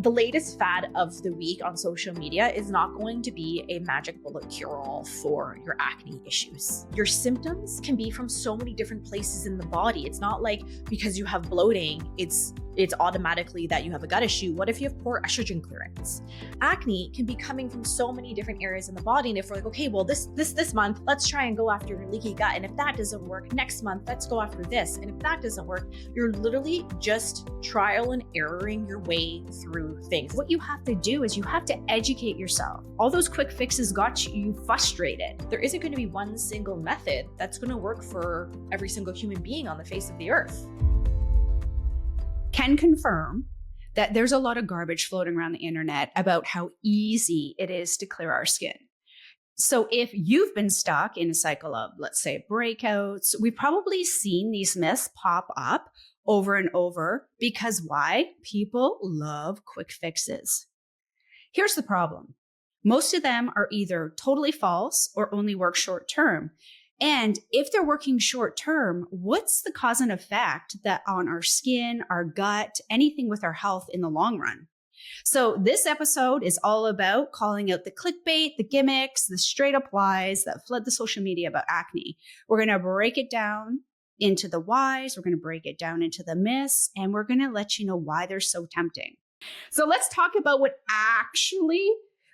The latest fad of the week on social media is not going to be a magic bullet cure-all for your acne issues. Your symptoms can be from so many different places in the body. It's not like because you have bloating, it's automatically that you have a gut issue. What if you have poor estrogen clearance? Acne can be coming from so many different areas in the body. And if we're like, okay, well, this month, let's try and go after your leaky gut. And if that doesn't work, next month, let's go after this. And if that doesn't work, you're literally just trial and erroring your way through things. What you have to do is you have to educate yourself. All those quick fixes got you frustrated. There isn't going to be one single method that's going to work for every single human being on the face of the earth. Can confirm that there's a lot of garbage floating around the internet about how easy it is to clear our skin. So if you've been stuck in a cycle of, let's say, breakouts, we've probably seen these myths pop up over and over because why? People love quick fixes. Here's the problem. Most of them are either totally false or only work short term. And if they're working short term, what's the cause and effect that on our skin, our gut, anything with our health in the long run? So this episode is all about calling out the clickbait, the gimmicks, the straight up lies that flood the social media about acne. We're going to break it down into the whys, we're going to break it down into the myths, and we're going to let you know why they're so tempting. So let's talk about what actually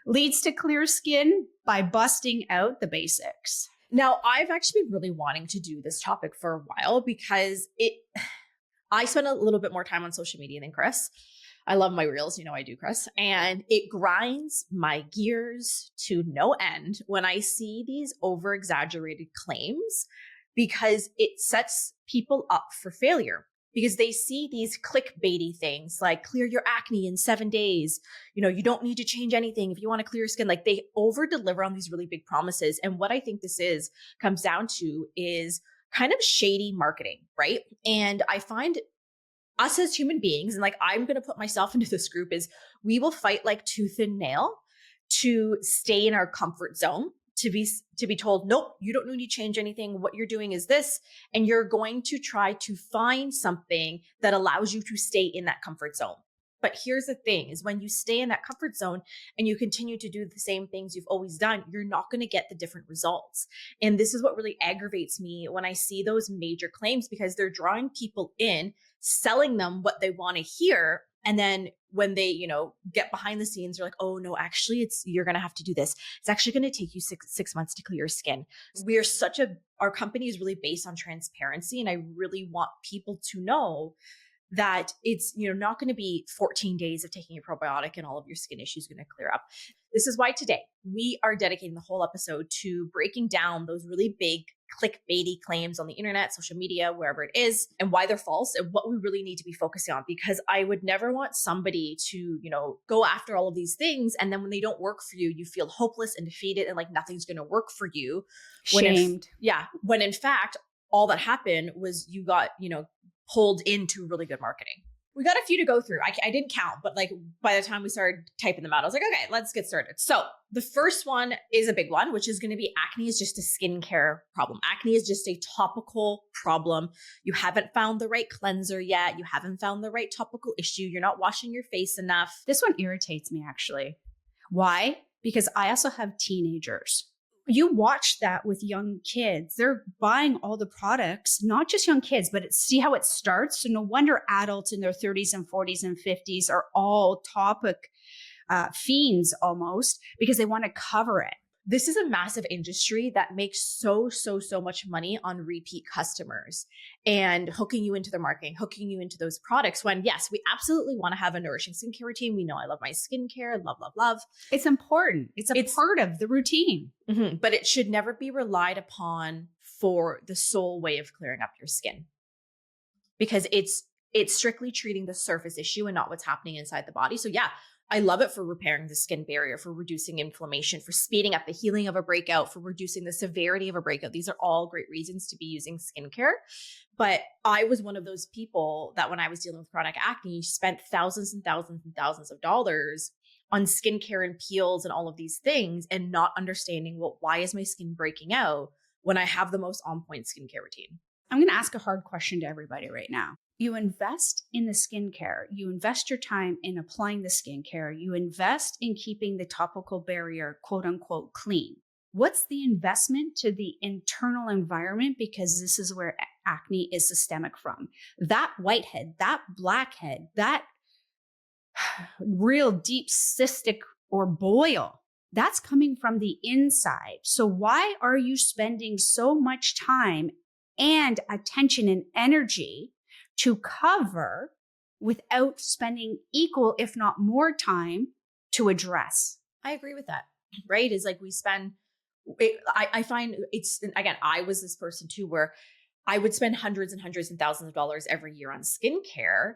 leads to clear skin by busting out the basics. Now, I've actually been really wanting to do this topic for a while because I spend a little bit more time on social media than Cris. I love my reels, you know I do, Cris. And it grinds my gears to no end when I see these over-exaggerated claims because it sets people up for failure. Because they see these clickbaity things like clear your acne in 7 days. You know, you don't need to change anything if you want to clear your skin. Like they over deliver on these really big promises. And what I think this comes down to is kind of shady marketing, right? And I find us as human beings, and like I'm going to put myself into this group, is we will fight like tooth and nail to stay in our comfort zone. To be told, nope, you don't need to change anything. What you're doing is this. And you're going to try to find something that allows you to stay in that comfort zone. But here's the thing is when you stay in that comfort zone and you continue to do the same things you've always done, you're not going to get the different results. And this is what really aggravates me when I see those major claims because they're drawing people in, selling them what they want to hear. And then when they, get behind the scenes, they're like, oh no, actually you're going to have to do this. It's actually going to take you six months to clear your skin. Our company is really based on transparency. And I really want people to know that it's, not going to be 14 days of taking a probiotic and all of your skin issues going to clear up. This is why today we are dedicating the whole episode to breaking down those really big clickbaity claims on the internet, social media, wherever it is, and why they're false and what we really need to be focusing on. Because I would never want somebody to, go after all of these things. And then when they don't work for you, you feel hopeless and defeated and like nothing's going to work for you. Shamed. When in fact, all that happened was you got, pulled into really good marketing. We got a few to go through. I didn't count, but like by the time we started typing them out, I was like, okay, let's get started. So the first one is a big one, which is going to be acne is just a skincare problem. Acne is just a topical problem. You haven't found the right cleanser yet. You haven't found the right topical issue. You're not washing your face enough. This one irritates me actually. Why? Because I also have teenagers. You watch that with young kids. They're buying all the products, not just young kids, but see how it starts. So no wonder adults in their 30s and 40s and 50s are all topic fiends almost because they want to cover it. This is a massive industry that makes so much money on repeat customers and hooking you into their marketing, hooking you into those products when, yes, we absolutely want to have a nourishing skincare routine. We know I love my skincare, love. It's important. It's part of the routine. Mm-hmm, but it should never be relied upon for the sole way of clearing up your skin because it's strictly treating the surface issue and not what's happening inside the body. So yeah, I love it for repairing the skin barrier, for reducing inflammation, for speeding up the healing of a breakout, for reducing the severity of a breakout. These are all great reasons to be using skincare. But I was one of those people that when I was dealing with chronic acne, spent thousands and thousands and thousands of dollars on skincare and peels and all of these things and not understanding, well, why is my skin breaking out when I have the most on point skincare routine? I'm going to ask a hard question to everybody right now. You invest in the skincare. You invest your time in applying the skincare. You invest in keeping the topical barrier, quote unquote, clean. What's the investment to the internal environment? Because this is where acne is systemic from. That whitehead, that blackhead, that real deep cystic or boil, that's coming from the inside. So why are you spending so much time and attention and energy to cover without spending equal, if not more time to address? I agree with that, right? Is like we spend, I find it's, again, I was this person too, where I would spend hundreds and hundreds and thousands of dollars every year on skincare.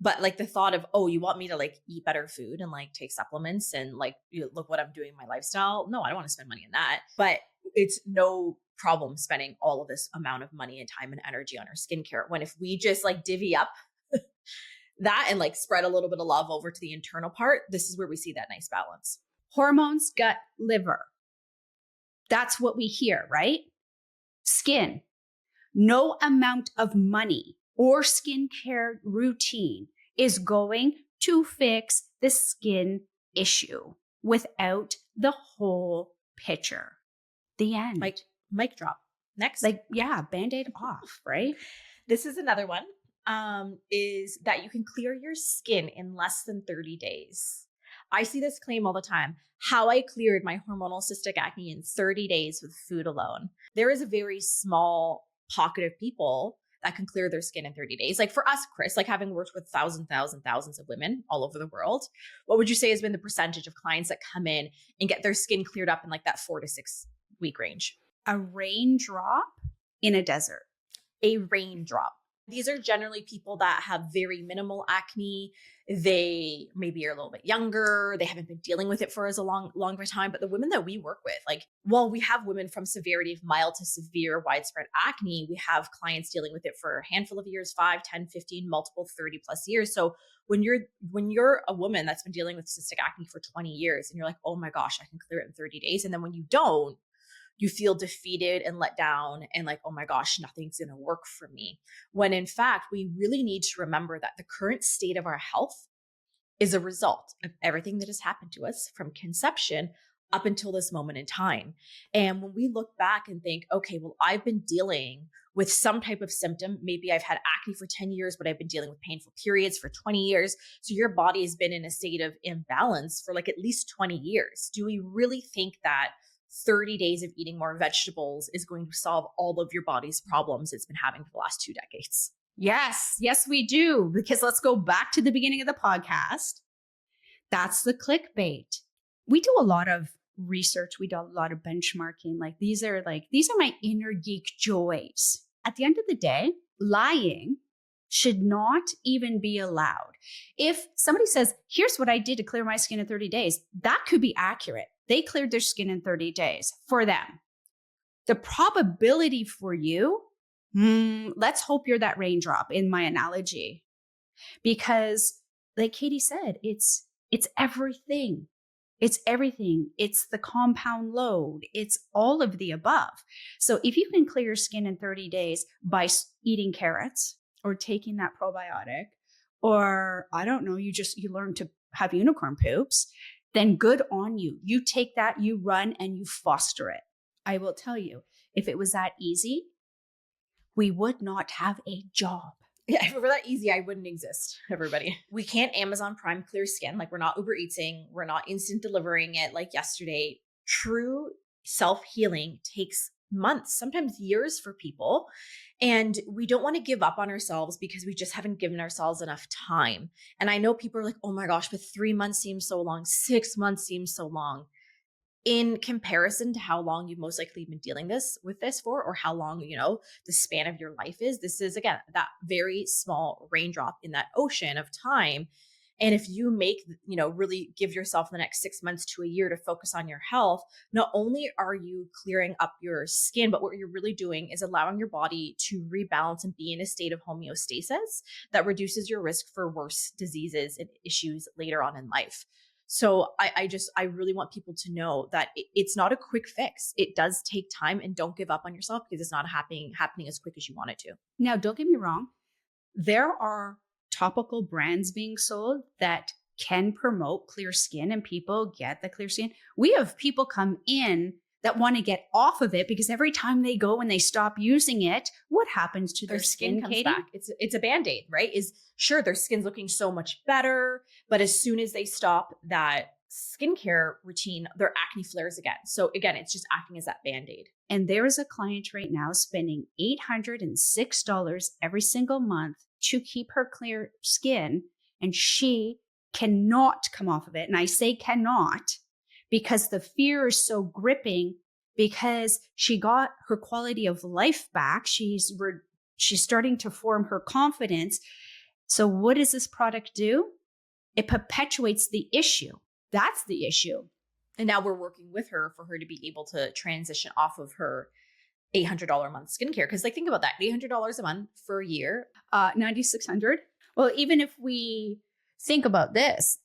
But like the thought of, oh, you want me to like eat better food and like take supplements and like, look what I'm doing in my lifestyle. No, I don't want to spend money on that. But it's no problem spending all of this amount of money and time and energy on our skincare. When if we just like divvy up that and like spread a little bit of love over to the internal part, this is where we see that nice balance. Hormones, gut, liver. That's what we hear, right? Skin. No amount of money or skincare routine is going to fix the skin issue without the whole picture. The end. Like mic drop. Next. Like, yeah, Band-Aid off, right? This is another one, is that you can clear your skin in less than 30 days. I see this claim all the time. How I cleared my hormonal cystic acne in 30 days with food alone. There is a very small pocket of people that can clear their skin in 30 days. Like for us, Cris, like having worked with thousands of women all over the world, what would you say has been the percentage of clients that come in and get their skin cleared up in like that 4 to 6 week range? A raindrop in a desert. A raindrop. These are generally people that have very minimal acne. They maybe are a little bit younger. They haven't been dealing with it for as a longer time. But the women that we work with, like, while we have women from severity of mild to severe widespread acne, we have clients dealing with it for a handful of years, 5, 10, 15, multiple 30 plus years. So when you're a woman that's been dealing with cystic acne for 20 years and you're like, oh my gosh, I can clear it in 30 days. And then when you don't, you feel defeated and let down and like, oh my gosh, nothing's going to work for me. When in fact, we really need to remember that the current state of our health is a result of everything that has happened to us from conception up until this moment in time. And when we look back and think, okay, well, I've been dealing with some type of symptom. Maybe I've had acne for 10 years, but I've been dealing with painful periods for 20 years. So your body has been in a state of imbalance for like at least 20 years. Do we really think that 30 days of eating more vegetables is going to solve all of your body's problems it's been having for the last 2 decades? Yes, we do. Because let's go back to the beginning of the podcast. That's the clickbait. We do a lot of research. We do a lot of benchmarking. Like these are my inner geek joys. At the end of the day, lying should not even be allowed. If somebody says, here's what I did to clear my skin in 30 days, that could be accurate. They cleared their skin in 30 days for them. The probability for you, let's hope you're that raindrop in my analogy. Because like Katie said, it's everything. It's everything. It's the compound load. It's all of the above. So if you can clear your skin in 30 days by eating carrots or taking that probiotic, or I don't know, you learn to have unicorn poops, then good on you. You take that, you run, and you foster it. I will tell you, if it was that easy, we would not have a job. Yeah, if it were that easy, I wouldn't exist, everybody. We can't Amazon Prime clear skin. Like we're not Uber Eating. We're not instant delivering it like yesterday. True self-healing takes months, sometimes years for people. And we don't want to give up on ourselves because we just haven't given ourselves enough time. And I know people are like, oh my gosh, but 3 months seems so long. 6 months seems so long. In comparison to how long you've most likely been dealing with this for, or how long, the span of your life is, this is, again, that very small raindrop in that ocean of time. And if you make, really give yourself the next 6 months to a year to focus on your health, not only are you clearing up your skin, but what you're really doing is allowing your body to rebalance and be in a state of homeostasis that reduces your risk for worse diseases and issues later on in life. So I really want people to know that it's not a quick fix. It does take time, and don't give up on yourself because it's not happening as quick as you want it to. Now, don't get me wrong. There are topical brands being sold that can promote clear skin and people get the clear skin. We have people come in that want to get off of it because every time they go and they stop using it, what happens to their skin, comes Katie? back. It's a band-aid, right? Is sure their skin's looking so much better, but as soon as they stop that skincare routine, their acne flares again. So again, it's just acting as that band-aid. And there is a client right now spending $806 every single month to keep her clear skin, and she cannot come off of it. And I say cannot because the fear is so gripping, because she got her quality of life back. She's starting to form her confidence. So what does this product do? It perpetuates the issue. That's the issue. And now we're working with her for her to be able to transition off of her $800 a month skincare. Because like, think about that, $800 a month for a year. $9,600. Well, even if we think about this,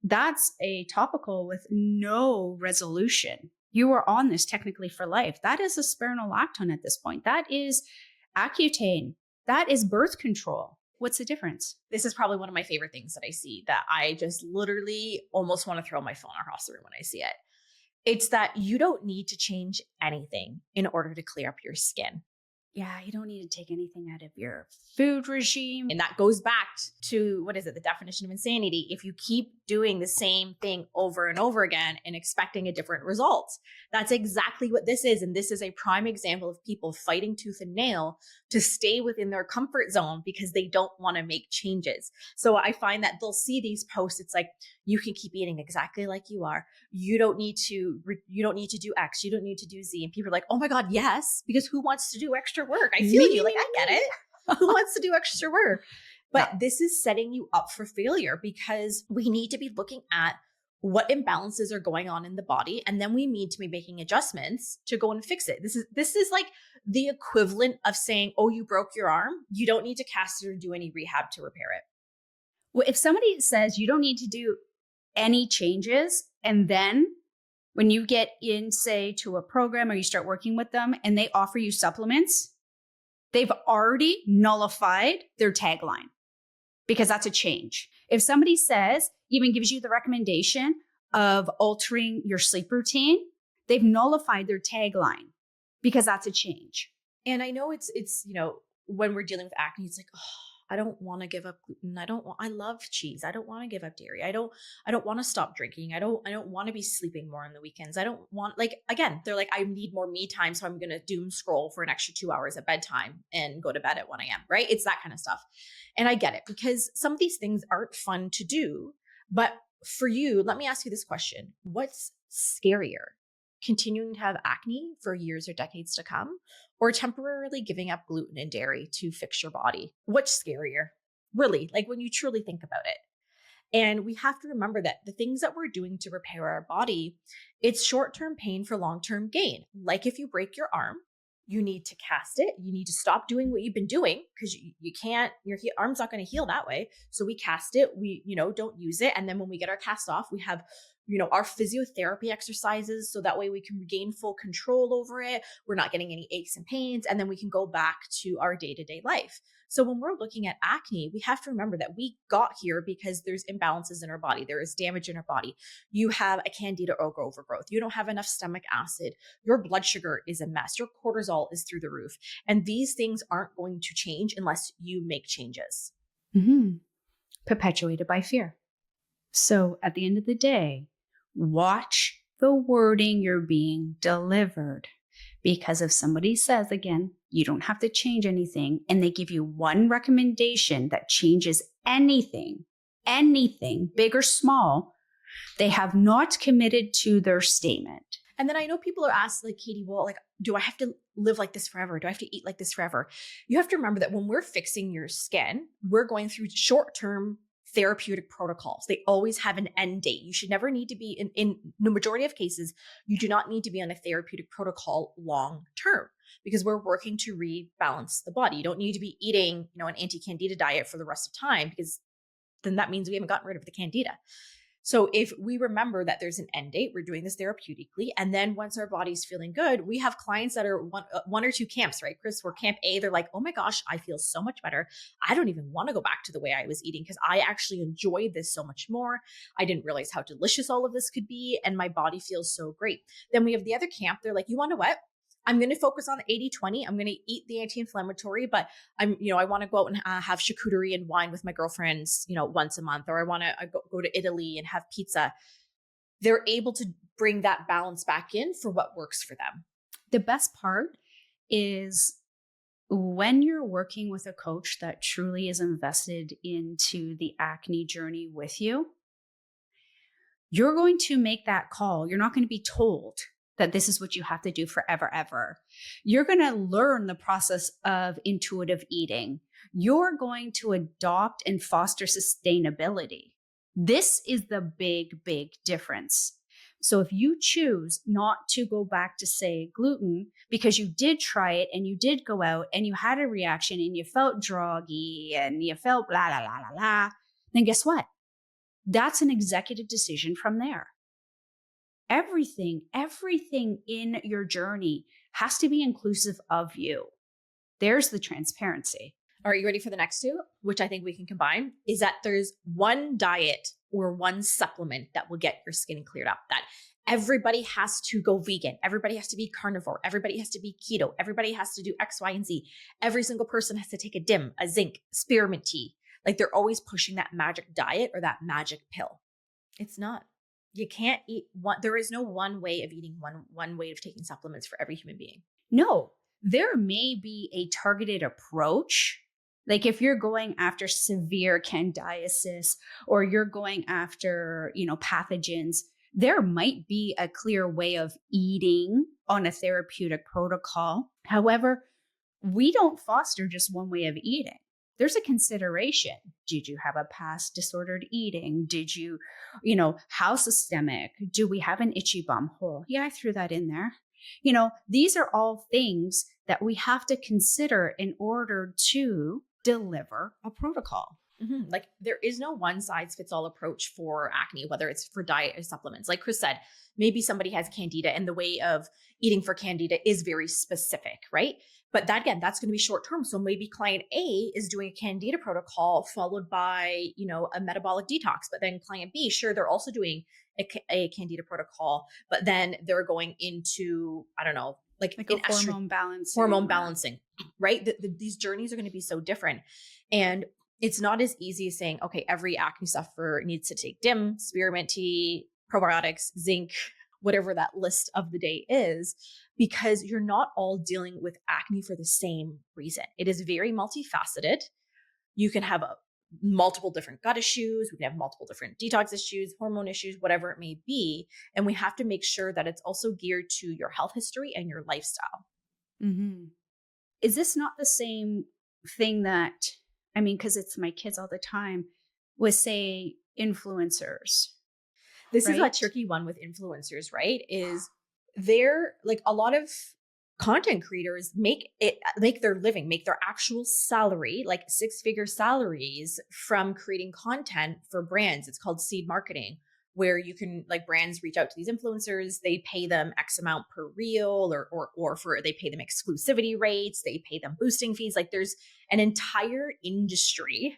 that's a topical with no resolution. You are on this technically for life. That is a spironolactone at this point. That is Accutane. That is birth control. What's the difference? This is probably one of my favorite things that I see that I just literally almost want to throw my phone across the room when I see it. It's that you don't need to change anything in order to clear up your skin. Yeah, you don't need to take anything out of your food regime. And that goes back to, what is it, the definition of insanity. If you keep doing the same thing over and over again and expecting a different result, that's exactly what this is. And this is a prime example of people fighting tooth and nail to stay within their comfort zone because they don't want to make changes. So I find that they'll see these posts. It's like, you can keep eating exactly like you are. You don't need to do X. You don't need to do Z. And people are like, oh my God, yes. Because who wants to do extra work? I feel you. Like, I get it. Who wants to do extra work? But this is setting you up for failure because we need to be looking at what imbalances are going on in the body. And then we need to be making adjustments to go and fix it. This is like the equivalent of saying, oh, you broke your arm. You don't need to cast it or do any rehab to repair it. Well, if somebody says you don't need to do any changes, and then when you get in, say, to a program or you start working with them and they offer you supplements, they've already nullified their tagline because that's a change. If somebody says, even gives you the recommendation of altering your sleep routine, they've nullified their tagline because that's a change. And I know it's when we're dealing with acne, it's like, oh, I don't want to give up gluten. I love cheese. I don't want to give up dairy. I don't want to stop drinking. I don't want to be sleeping more on the weekends. I don't want, again, they're like, I need more me time. So I'm going to doom scroll for an extra 2 hours at bedtime and go to bed at 1 a.m. Right? It's that kind of stuff. And I get it because some of these things aren't fun to do. But for you, let me ask you this question. What's scarier? Continuing to have acne for years or decades to come, or temporarily giving up gluten and dairy to fix your body? What's scarier? Really, like when you truly think about it. And we have to remember that the things that we're doing to repair our body, it's short-term pain for long-term gain. Like if you break your arm, you need to cast it. You need to stop doing what you've been doing because you can't, your arm's not going to heal that way. So we cast it, we, don't use it. And then when we get our cast off, we have our physiotherapy exercises. So that way we can regain full control over it. We're not getting any aches and pains. And then we can go back to our day-to-day life. So when we're looking at acne, we have to remember that we got here because there's imbalances in our body. There is damage in our body. You have a candida or overgrowth. You don't have enough stomach acid. Your blood sugar is a mess. Your cortisol is through the roof. And these things aren't going to change unless you make changes. Mm-hmm. Perpetuated by fear. So at the end of the day, watch the wording you're being delivered. Because if somebody says, again, you don't have to change anything, and they give you one recommendation that changes anything, big or small, they have not committed to their statement. And then I know people are asked, like, Katie, well, do I have to live like this forever? Do I have to eat like this forever? You have to remember that when we're fixing your skin, we're going through short-term therapeutic protocols. They always have an end date. You should never need to be in the majority of cases, you do not need to be on a therapeutic protocol long term because we're working to rebalance the body. You don't need to be eating, an anti-candida diet for the rest of time because then that means we haven't gotten rid of the candida. So if we remember that there's an end date, we're doing this therapeutically. And then once our body's feeling good, we have clients that are one or two camps, right, Cris? We're camp A. They're like, oh my gosh, I feel so much better. I don't even want to go back to the way I was eating because I actually enjoyed this so much more. I didn't realize how delicious all of this could be. And my body feels so great. Then we have the other camp. They're like, you want to what? I'm going to focus on 80-20. I'm going to eat the anti-inflammatory, but I want to go out and have charcuterie and wine with my girlfriends, once a month, or I want to go to Italy and have pizza. They're able to bring that balance back in for what works for them. The best part is when you're working with a coach that truly is invested into the acne journey with you, you're going to make that call. You're not going to be told that this is what you have to do forever, ever. You're going to learn the process of intuitive eating. You're going to adopt and foster sustainability. This is the big, big difference. So if you choose not to go back to, say, gluten, because you did try it and you did go out and you had a reaction and you felt droggy and you felt blah, blah, blah, blah, blah, then guess what? That's an executive decision from there. Everything in your journey has to be inclusive of you. There's the transparency. Are you ready for the next two, which I think we can combine? Is that there's one diet or one supplement that will get your skin cleared up. That everybody has to go vegan. Everybody has to be carnivore. Everybody has to be keto. Everybody has to do X, Y, and Z. Every single person has to take a DIM, a zinc, spearmint tea. Like they're always pushing that magic diet or that magic pill. It's not. You can't eat one. There is no one way of eating, one way of taking supplements for every human being. No, there may be a targeted approach. Like if you're going after severe candidiasis or you're going after, pathogens, there might be a clear way of eating on a therapeutic protocol. However, we don't foster just one way of eating. There's a consideration. Did you have a past disordered eating? Did you, how systemic? Do we have an itchy bum hole? Yeah, I threw that in there. These are all things that we have to consider in order to deliver a protocol. Mm-hmm. Like there is no one size fits all approach for acne, whether it's for diet or supplements. Like Cris said, maybe somebody has candida and the way of eating for candida is very specific, right? But that's going to be short term. So maybe client A is doing a candida protocol followed by, a metabolic detox. But then client B, sure, they're also doing a candida protocol, but then they're going into, I don't know, like a hormone balancing, right? These journeys are going to be so different. And it's not as easy as saying, okay, every acne sufferer needs to take DIM, spearmint tea, probiotics, zinc, whatever that list of the day is, because you're not all dealing with acne for the same reason. It is very multifaceted. You can have multiple different gut issues. We can have multiple different detox issues, hormone issues, whatever it may be. And we have to make sure that it's also geared to your health history and your lifestyle. Mm-hmm. Is this not the same thing that, because it's my kids all the time, with, say, influencers? This is a tricky one with influencers, right? Is they're like a lot of content creators make their living, make their actual salary, like 6-figure salaries from creating content for brands. It's called seed marketing, where you can brands reach out to these influencers. They pay them X amount per reel or they pay them exclusivity rates. They pay them boosting fees. Like there's an entire industry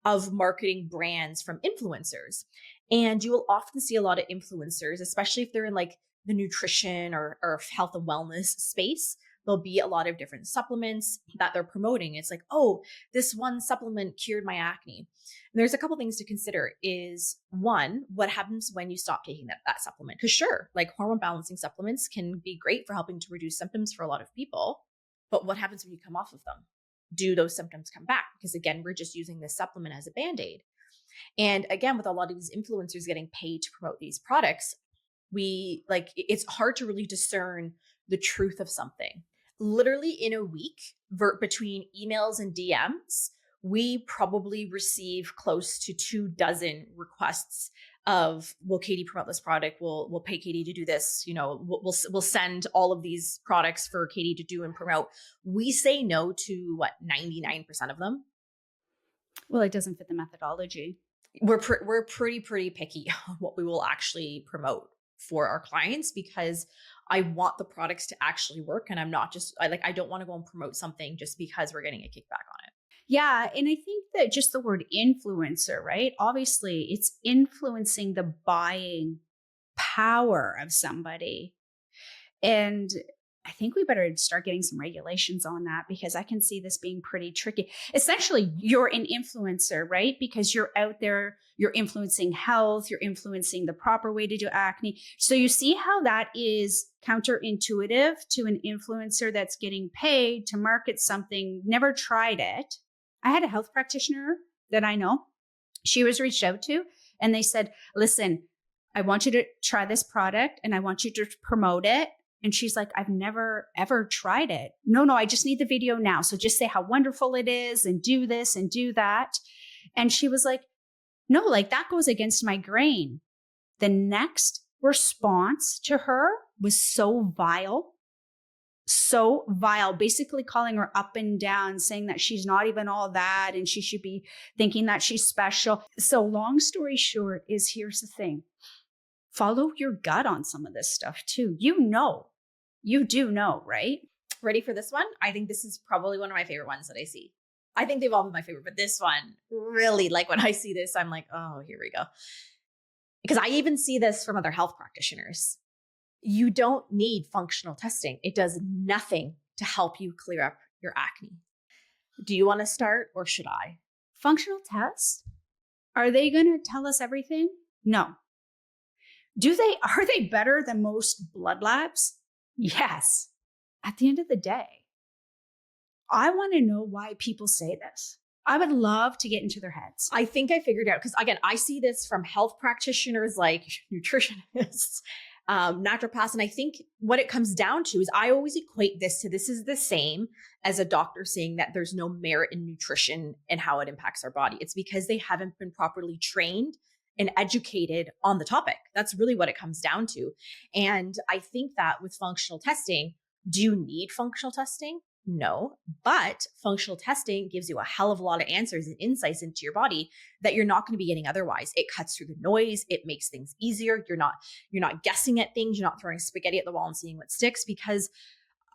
of marketing brands from influencers. And you will often see a lot of influencers, especially if they're in the nutrition or health and wellness space. There'll be a lot of different supplements that they're promoting. It's like, oh, this one supplement cured my acne. And there's a couple things to consider is one, what happens when you stop taking that supplement? Because sure, hormone balancing supplements can be great for helping to reduce symptoms for a lot of people. But what happens when you come off of them? Do those symptoms come back? Because again, we're just using this supplement as a Band-Aid. And again, with a lot of these influencers getting paid to promote these products, it's hard to really discern the truth of something. Literally in a week, between emails and DMs, we probably receive close to 24 requests of, will Katie promote this product? We'll pay Katie to do this. We'll send all of these products for Katie to do and promote. We say no to 99% of them. Well, it doesn't fit the methodology. we're pretty picky on what we will actually promote for our clients because I want the products to actually work, and I don't want to go and promote something just because we're getting a kickback on it. Yeah. And I think that just the word influencer, right? Obviously, it's influencing the buying power of somebody. And I think we better start getting some regulations on that because I can see this being pretty tricky. Essentially, you're an influencer, right? Because you're out there, you're influencing health, you're influencing the proper way to do acne. So you see how that is counterintuitive to an influencer that's getting paid to market something, never tried it. I had a health practitioner that I know. She was reached out to and they said, listen, I want you to try this product and I want you to promote it. And she's like, I've never, ever tried it. No, I just need the video now. So just say how wonderful it is and do this and do that. And she was like, no, like that goes against my grain. The next response to her was so vile, basically calling her up and down, saying that she's not even all that and she should be thinking that she's special. So long story short is here's the thing. Follow your gut on some of this stuff too. You do know, right? Ready for this one? I think this is probably one of my favorite ones that I see. I think they've all been my favorite, but this one really, like when I see this, I'm like, oh, here we go. Because I even see this from other health practitioners. You don't need functional testing. It does nothing to help you clear up your acne. Do you want to start or should I? Functional tests? Are they going to tell us everything? No. Are they better than most blood labs? Yes. At the end of the day, I want to know why people say this. I would love to get into their heads. I think I figured out, because again, I see this from health practitioners like nutritionists, naturopaths. And I think what it comes down to is I always equate this is the same as a doctor saying that there's no merit in nutrition and how it impacts our body. It's because they haven't been properly trained and educated on the topic. That's really what it comes down to. And I think that with functional testing, do you need functional testing? No, but functional testing gives you a hell of a lot of answers and insights into your body that you're not going to be getting otherwise. It cuts through the noise. It makes things easier. You're not guessing at things. You're not throwing spaghetti at the wall and seeing what sticks, because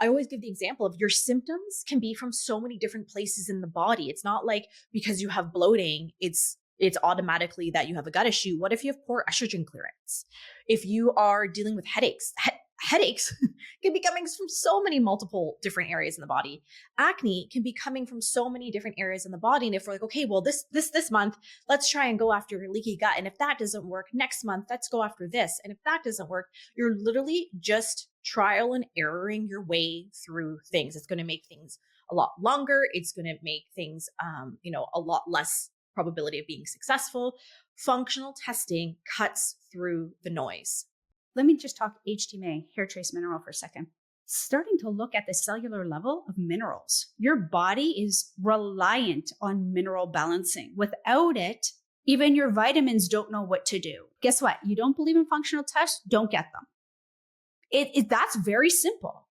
I always give the example of your symptoms can be from so many different places in the body. It's not like because you have bloating, it's automatically that you have a gut issue. What if you have poor estrogen clearance? If you are dealing with headaches, headaches can be coming from so many multiple different areas in the body. Acne can be coming from so many different areas in the body. And if we're like, okay, well, this month, let's try and go after leaky gut. And if that doesn't work, next month, let's go after this. And if that doesn't work, you're literally just trial and erroring your way through things. It's going to make things a lot longer. It's going to make things, a lot less probability of being successful. Functional testing cuts through the noise. Let me just talk HTMA, hair trace mineral, for a second. Starting to look at the cellular level of minerals. Your body is reliant on mineral balancing. Without it, even your vitamins don't know what to do. Guess what? You don't believe in functional tests? Don't get them. That's very simple.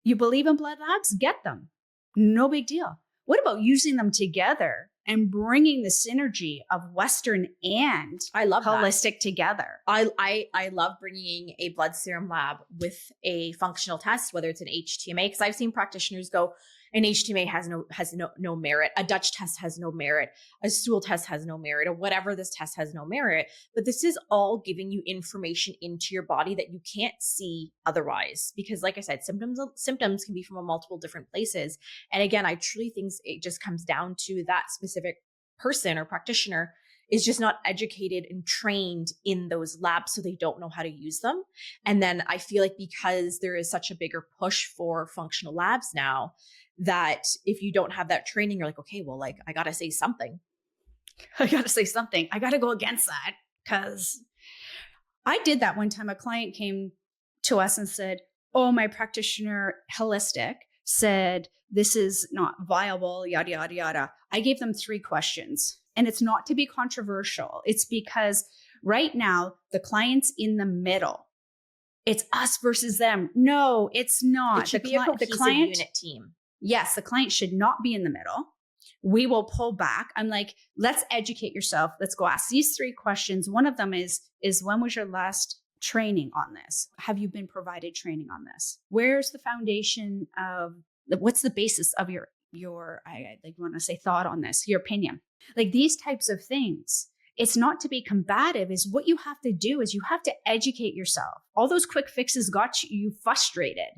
You believe in blood labs? Get them. No big deal. What about using them together and bringing the synergy of Western and I love holistic that. together? I love bringing a blood serum lab with a functional test, whether it's an HTMA, because I've seen practitioners go, an HTMA has no merit. A Dutch test has no merit. A stool test has no merit, or whatever this test has no merit. But this is all giving you information into your body that you can't see otherwise. Because like I said, symptoms can be from multiple different places. And again, I truly think it just comes down to that specific person or practitioner is just not educated and trained in those labs, so they don't know how to use them. And then I feel like because there is such a bigger push for functional labs now, that if you don't have that training, you're like, okay, well, like I got to say something. I got to go against that, because I did that one time. A client came to us and said, oh, my practitioner holistic said, this is not viable, yada, yada, yada. I gave them 3 questions, and it's not to be controversial. It's because right now the client's in the middle. It's us versus them. No, it's not. It should be a cohesive unit team. Yes, the client should not be in the middle. we will pull back. I'm like, let's educate yourself. Let's go ask these 3 questions. One of them is when was your last training on this? Have you been provided training on this? Where's the foundation of what's the basis of your I like want to say thought on this, your opinion? Like these types of things. It's not to be combative. Is what you have to do is you have to educate yourself. All those quick fixes got you frustrated.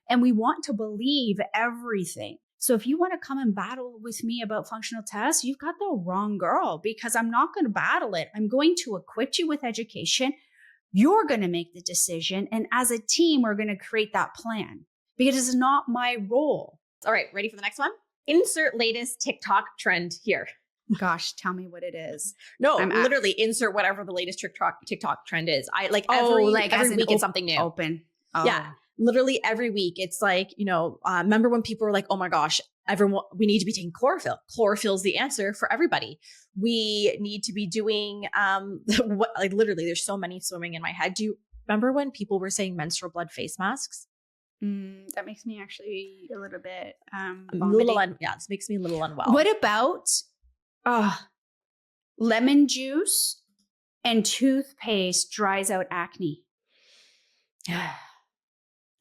And we want to believe everything. So if you want to come and battle with me about functional tests, you've got the wrong girl, because I'm not going to battle it. I'm going to equip you with education. You're going to make the decision. And as a team, we're going to create that plan, because it's not my role. All right, ready for the next one? Insert latest TikTok trend here. Gosh, tell me what it is. No, literally insert whatever the latest TikTok trend is. I like every week it's something new. Open. Oh. Yeah. Literally every week. It's like, remember when people were like, oh my gosh, we need to be taking chlorophyll. Chlorophyll's the answer for everybody. We need to be doing, literally there's so many swimming in my head. Do you remember when people were saying menstrual blood face masks? That makes me actually a little bit, this makes me a little unwell. What about lemon juice and toothpaste dries out acne?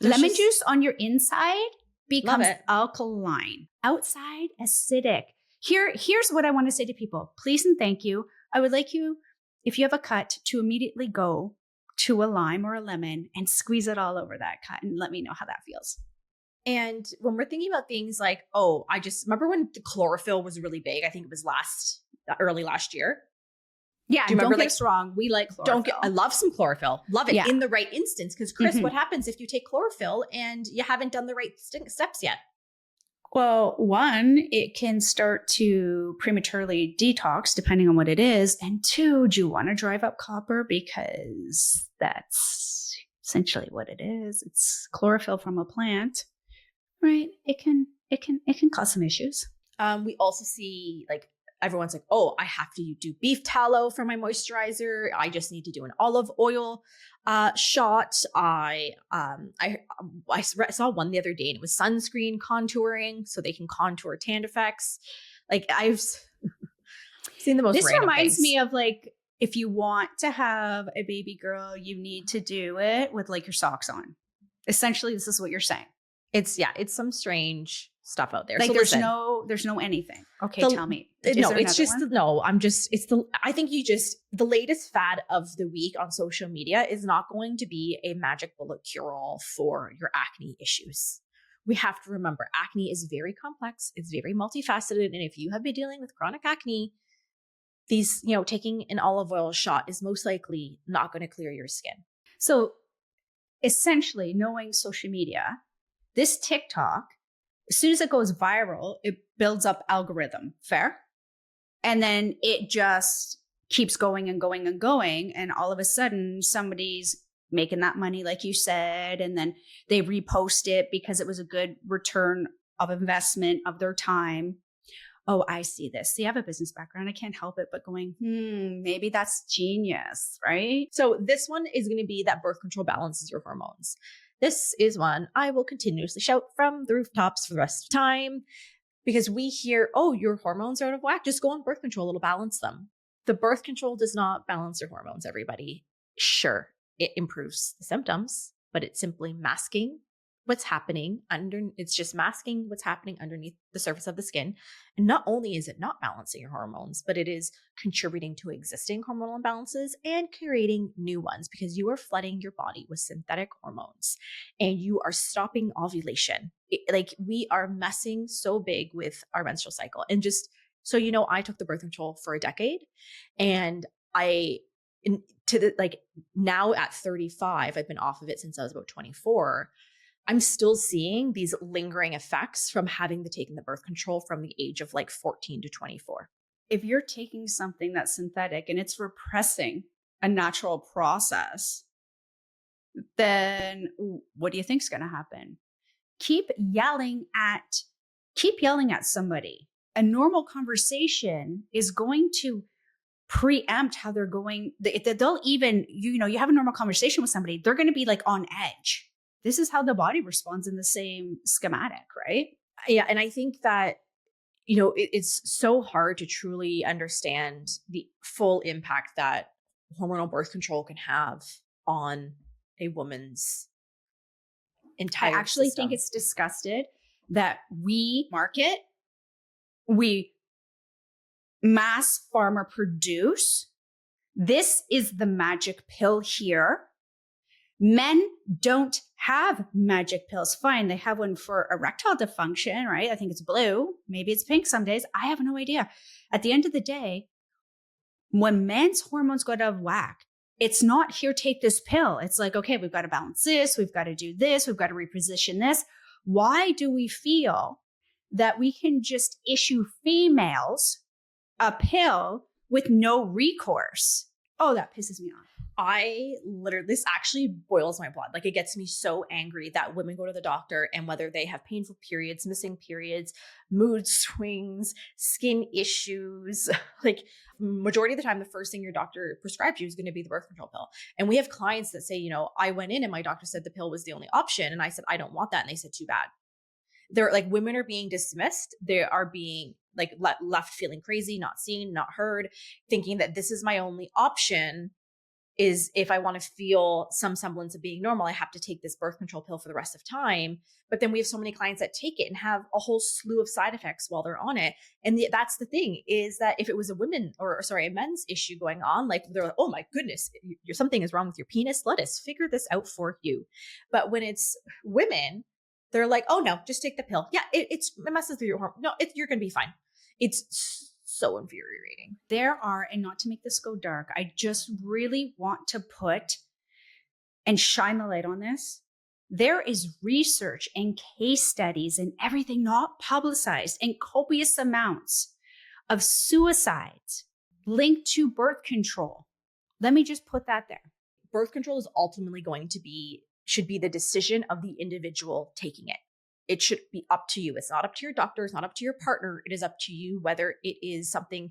Lemon juice on your inside becomes alkaline. Outside, acidic. Here's what I want to say to people. Please and thank you. I would like you, if you have a cut, to immediately go to a lime or a lemon and squeeze it all over that cut and let me know how that feels. And when we're thinking about things like, I just remember when the chlorophyll was really big. I think it was early last year. Yeah, don't get us wrong. We like chlorophyll. I love some chlorophyll. Love it in the right instance. Because Cris, what happens if you take chlorophyll and you haven't done the right steps yet? Well, one, it can start to prematurely detox depending on what it is. And 2, do you want to drive up copper? Because that's essentially what it is. It's chlorophyll from a plant, right? It can cause some issues. We also see everyone's like, I have to do beef tallow for my moisturizer. I just need to do an olive oil shot. I saw one the other day and it was sunscreen contouring, so they can contour tan defects. Like I've seen the most. This reminds things. me of if you want to have a baby girl, you need to do it with your socks on. Essentially, this is what you're saying. It's some strange stuff out there. So there's no anything. Okay, tell me. I think the latest fad of the week on social media is not going to be a magic bullet cure-all for your acne issues. We have to remember acne is very complex. It's very multifaceted. And if you have been dealing with chronic acne, these, taking an olive oil shot is most likely not going to clear your skin. So essentially, knowing social media, this TikTok, as soon as it goes viral, it builds up algorithm. Fair? And then it just keeps going and going and going. And all of a sudden, somebody's making that money, like you said, and then they repost it because it was a good return of investment of their time. Oh, I see this. See, I have a business background. I can't help it but going, maybe that's genius, right? So this one is going to be that birth control balances your hormones. This is one I will continuously shout from the rooftops for the rest of the time, because we hear, your hormones are out of whack. Just go on birth control. It'll balance them. The birth control does not balance your hormones, everybody. Sure, it improves the symptoms, but it's simply masking what's happening it's just masking what's happening underneath the surface of the skin. And not only is it not balancing your hormones, but it is contributing to existing hormonal imbalances and creating new ones, because you are flooding your body with synthetic hormones and you are stopping ovulation. We are messing so big with our menstrual cycle. And just so you know, I took the birth control for a decade, and now at 35, I've been off of it since I was about 24. I'm still seeing these lingering effects from having taken the birth control from the age of 14 to 24. If you're taking something that's synthetic and it's repressing a natural process, then what do you think is going to happen? Keep yelling at somebody. A normal conversation is going to preempt how they're going. They'll even, you have a normal conversation with somebody, they're going to be on edge. This is how the body responds in the same schematic, right? Yeah. And I think that it's so hard to truly understand the full impact that hormonal birth control can have on a woman's I entire actually think system. it's disgusted that we market, we mass pharma produce. This is the magic pill here. Men don't have magic pills. Fine, they have one for erectile dysfunction, right? I think it's blue. Maybe it's pink some days. I have no idea. At the end of the day, when men's hormones go out of whack, it's not here, take this pill. It's like, okay, we've got to balance this. We've got to do this. We've got to reposition this. Why do we feel that we can just issue females a pill with no recourse? Oh, that pisses me off. This actually boils my blood. Like, it gets me so angry that women go to the doctor, and whether they have painful periods, missing periods, mood swings, skin issues, like majority of the time, the first thing your doctor prescribes you is going to be the birth control pill. And we have clients that say, I went in and my doctor said the pill was the only option. And I said, I don't want that. And they said, too bad. They're like, women are being dismissed. They are being like left feeling crazy, not seen, not heard, thinking that this is my only option. Is if I want to feel some semblance of being normal, I have to take this birth control pill for the rest of time. But then we have so many clients that take it and have a whole slew of side effects while they're on it. And that's the thing, is that if it was a men's issue going on, like they're like, oh my goodness, something is wrong with your penis. Let us figure this out for you. But when it's women, they're like, oh no, just take the pill. Yeah, it messes with your hormone. No, you're going to be fine. It's so infuriating. There are, and not to make this go dark, I just really want to put and shine the light on this. There is research and case studies and everything not publicized and copious amounts of suicides linked to birth control. Let me just put that there. Birth control is ultimately should be the decision of the individual taking it. It should be up to you. It's not up to your doctor. It's not up to your partner. It is up to you whether it is something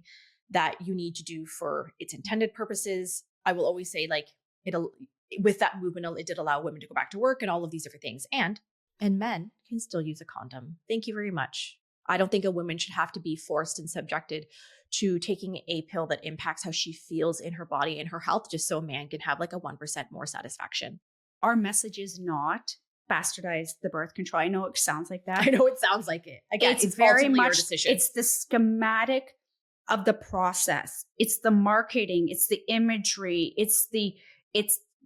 that you need to do for its intended purposes. I will always say, like, with that movement, it did allow women to go back to work and all of these different things. And men can still use a condom. Thank you very much. I don't think a woman should have to be forced and subjected to taking a pill that impacts how she feels in her body and her health, just so a man can have like a 1% more satisfaction. Our message is not bastardize the birth control. I know it sounds like that. I know it sounds like it. Again, it's very much your decision. It's the schematic of the process. It's the marketing. It's the imagery.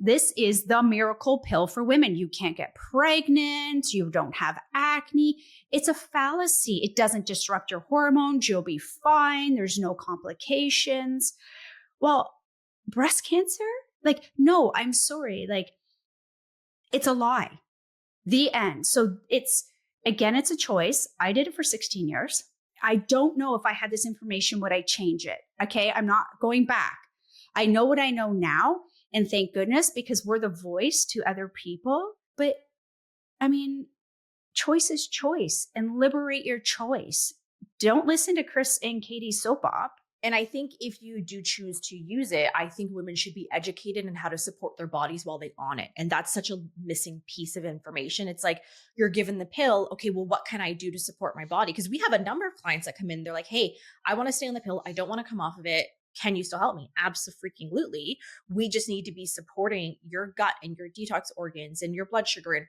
This is the miracle pill for women. You can't get pregnant. You don't have acne. It's a fallacy. It doesn't disrupt your hormones. You'll be fine. There's no complications. Well, breast cancer? Like, no, I'm sorry. Like, it's a lie. The end. So it's a choice. I did it for 16 years. I don't know if I had this information, would I change it? Okay. I'm not going back. I know what I know now. And thank goodness, because we're the voice to other people. But I mean, choice is choice, and liberate your choice. Don't listen to Cris and Katie's soap op. And I think if you do choose to use it, I think women should be educated in how to support their bodies while they're on it. And that's such a missing piece of information. It's like, you're given the pill. Okay, well, what can I do to support my body? Because we have a number of clients that come in. They're like, hey, I want to stay on the pill. I don't want to come off of it. Can you still help me? Absolutely. We just need to be supporting your gut and your detox organs and your blood sugar and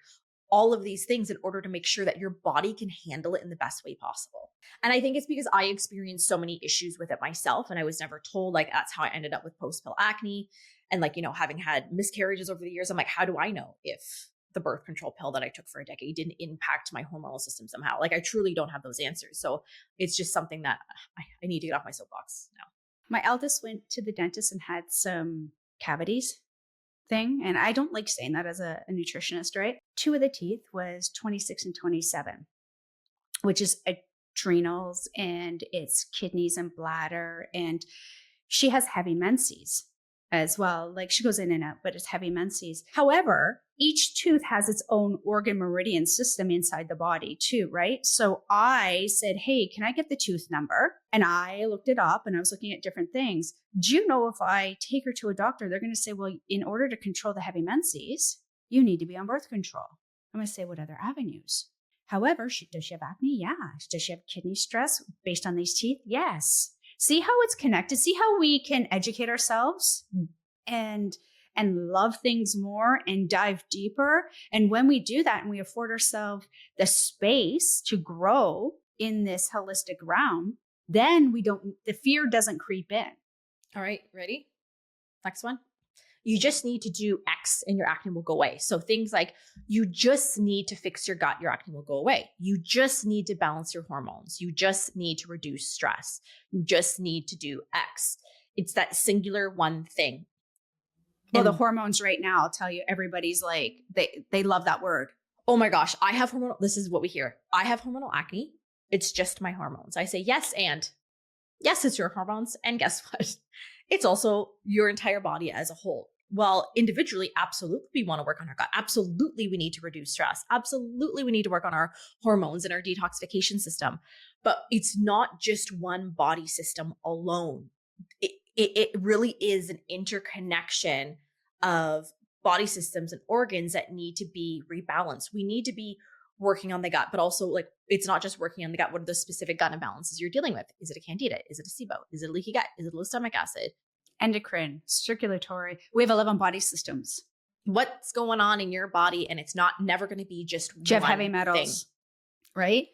all of these things in order to make sure that your body can handle it in the best way possible. And I think it's because I experienced so many issues with it myself, and I was never told. Like, that's how I ended up with post-pill acne. And like, having had miscarriages over the years, I'm like, how do I know if the birth control pill that I took for a decade didn't impact my hormonal system somehow? Like, I truly don't have those answers. So it's just something that I need to get off my soapbox now. My eldest went to the dentist and had some cavities thing. And I don't like saying that as a nutritionist, right? 2 of the teeth was 26 and 27, which is adrenals and it's kidneys and bladder. And she has heavy menses as well. Like, she goes in and out, but it's heavy menses. However, each tooth has its own organ meridian system inside the body too, right? So I said, hey, can I get the tooth number? And I looked it up and I was looking at different things. Do you know, if I take her to a doctor, they're going to say, well, in order to control the heavy menses, you need to be on birth control. I'm going to say, what other avenues? However, does she have acne? Yeah. Does she have kidney stress based on these teeth? Yes. See how it's connected? See how we can educate ourselves and love things more and dive deeper. And when we do that and we afford ourselves the space to grow in this holistic realm, then the fear doesn't creep in. All right, ready? Next one. You just need to do X and your acne will go away. So things like you just need to fix your gut, your acne will go away. You just need to balance your hormones. You just need to reduce stress. You just need to do X. It's that singular one thing. Well, the hormones right now, I'll tell you, everybody's like, they love that word. Oh my gosh, I have hormonal, this is what we hear. I have hormonal acne. It's just my hormones. I say yes, and yes, it's your hormones. And guess what? It's also your entire body as a whole. Well, individually, absolutely, we want to work on our gut. Absolutely, we need to reduce stress. Absolutely, we need to work on our hormones and our detoxification system. But it's not just one body system alone. It really is an interconnection of body systems and organs that need to be rebalanced. We need to be working on the gut, but also like it's not just working on the gut. What are the specific gut imbalances you're dealing with? Is it a candida? Is it a SIBO? Is it a leaky gut? Is it low stomach acid? Endocrine, circulatory. We have 11 body systems. What's going on in your body? And it's never going to be just Do you have heavy metals, right?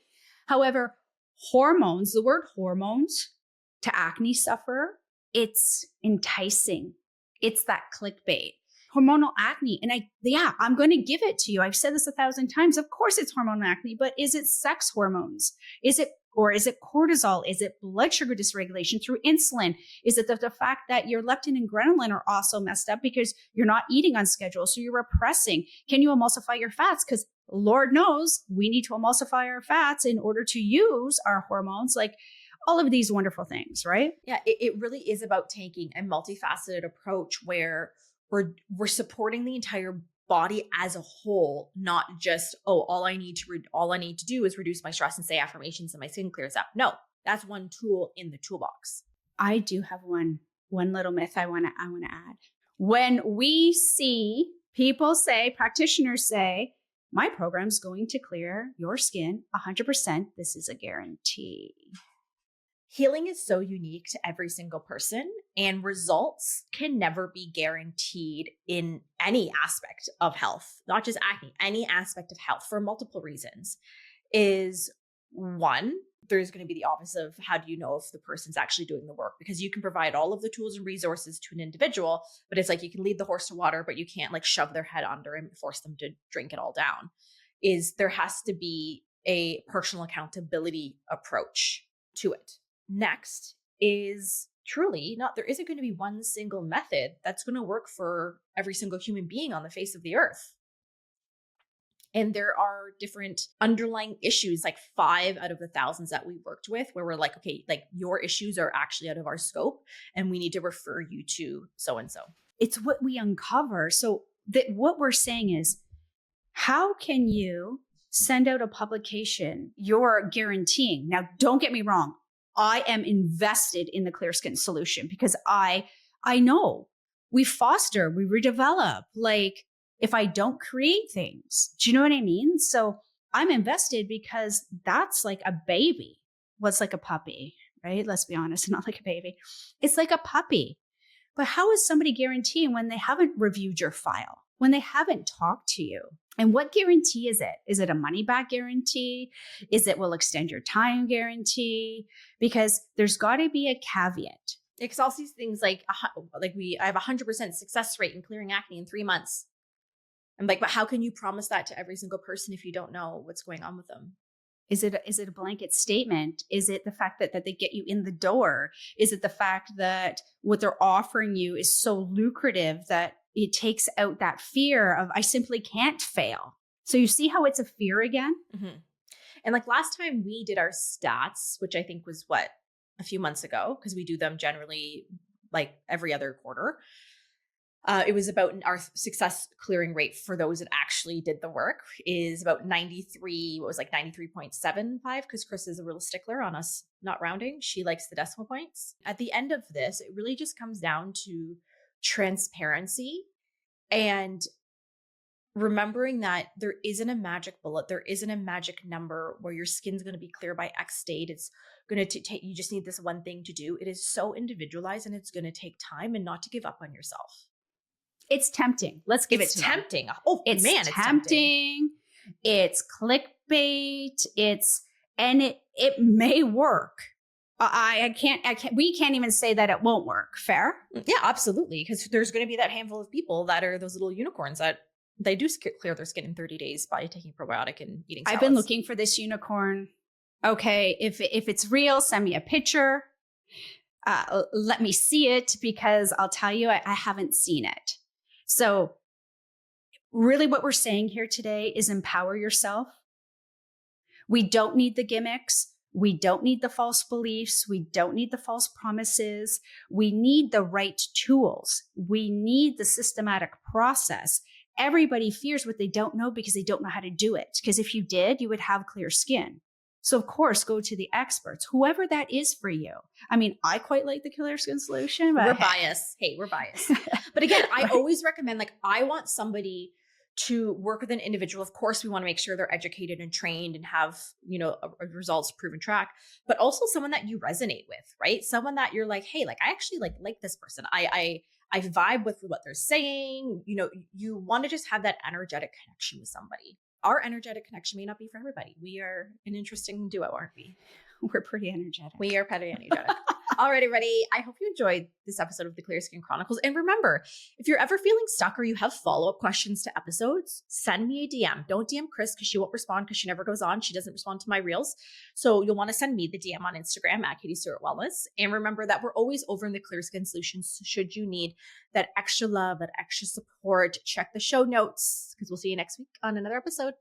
However, hormones, the word hormones to acne sufferer, it's enticing. It's that clickbait. Hormonal acne. And I'm going to give it to you. I've said this 1,000 times. Of course it's hormonal acne, but is it sex hormones? Is it cortisol? Is it blood sugar dysregulation through insulin? Is it the fact that your leptin and ghrelin are also messed up because you're not eating on schedule? So you're repressing. Can you emulsify your fats? Because Lord knows we need to emulsify our fats in order to use our hormones. Like all of these wonderful things, right? Yeah, it really is about taking a multifaceted approach where we're supporting the entire body as a whole, not just, all I need to do is reduce my stress and say affirmations and my skin clears up. No, that's one tool in the toolbox. I do have one little myth I want to add. When we see people say, practitioners say, my program's going to clear your skin 100%, this is a guarantee. Healing is so unique to every single person, and results can never be guaranteed in any aspect of health, not just acne, any aspect of health for multiple reasons. Is one, there's going to be the opposite of how do you know if the person's actually doing the work? Because you can provide all of the tools and resources to an individual, but it's like you can lead the horse to water, but you can't like shove their head under and force them to drink it all down. There has to be a personal accountability approach to it. Next is truly there isn't going to be one single method that's going to work for every single human being on the face of the earth. And there are different underlying issues, like 5 out of the thousands that we worked with, where we're like, okay, like your issues are actually out of our scope and we need to refer you to so-and-so. It's what we uncover. So what we're saying is, how can you send out a publication you're guaranteeing? Now, don't get me wrong. I am invested in the Clear Skin solution because I know we foster, we redevelop. Like if I don't create things, do you know what I mean? So I'm invested because that's like a baby. What's like a puppy, right? Let's be honest, not like a baby. It's like a puppy. But how is somebody guaranteeing when they haven't reviewed your file, when they haven't talked to you? And what guarantee is it? Is it a money back guarantee? Is it will extend your time guarantee? Because there's got to be a caveat. Because I'll see things like I have 100% success rate in clearing acne in 3 months. I'm like, but how can you promise that to every single person if you don't know what's going on with them? Is it a blanket statement? Is it the fact that they get you in the door? Is it the fact that what they're offering you is so lucrative that it takes out that fear of I simply can't fail? So you see how it's a fear again? Mm-hmm. And like last time we did our stats, which I think was a few months ago, because we do them generally like every other quarter. It was about our success clearing rate for those that actually did the work is about 93.75, because Cris is a real stickler on us not rounding. She likes the decimal points. At the end of this, it really just comes down to transparency and remembering that there isn't a magic bullet, there isn't a magic number where your skin's going to be clear by X date. It's going to take, you just need this one thing to do. It is so individualized and it's going to take time, and not to give up on yourself. It's tempting. Let's give It's it to them. tempting. Oh It's man, it's tempting. tempting. It's clickbait. And it may work. We can't even say that it won't work. Fair? Yeah, absolutely. Because there's going to be that handful of people that are those little unicorns that they do clear their skin in 30 days by taking probiotic and eating salads. I've been looking for this unicorn. Okay, if it's real, send me a picture. Let me see it, because I'll tell you, I haven't seen it. So really what we're saying here today is empower yourself. We don't need the gimmicks. We don't need the false beliefs. We don't need the false promises. We need the right tools. We need the systematic process. Everybody fears what they don't know because they don't know how to do it. Because if you did, you would have clear skin. So of course, go to the experts, whoever that is for you. I mean, I quite like the Clear Skin solution. But we're biased. Hey, we're biased. But again, I Right. always recommend, like, I want somebody to work with an individual. Of course, we want to make sure they're educated and trained and have, a results proven track, but also someone that you resonate with, right? Someone that you're like, hey, like, I actually like this person. I vibe with what they're saying. You want to just have that energetic connection with somebody. Our energetic connection may not be for everybody. We are an interesting duo, aren't we? We're pretty energetic. We are pretty energetic. Alrighty, everybody. I hope you enjoyed this episode of the Clear Skin Chronicles. And remember, if you're ever feeling stuck or you have follow-up questions to episodes, send me a DM. Don't DM Cris, because she won't respond, because she never goes on. She doesn't respond to my reels. So you'll want to send me the DM on Instagram at Katie Stewart Wellness. And remember that we're always over in the Clear Skin Solutions. Should you need that extra love, that extra support, check the show notes, because we'll see you next week on another episode.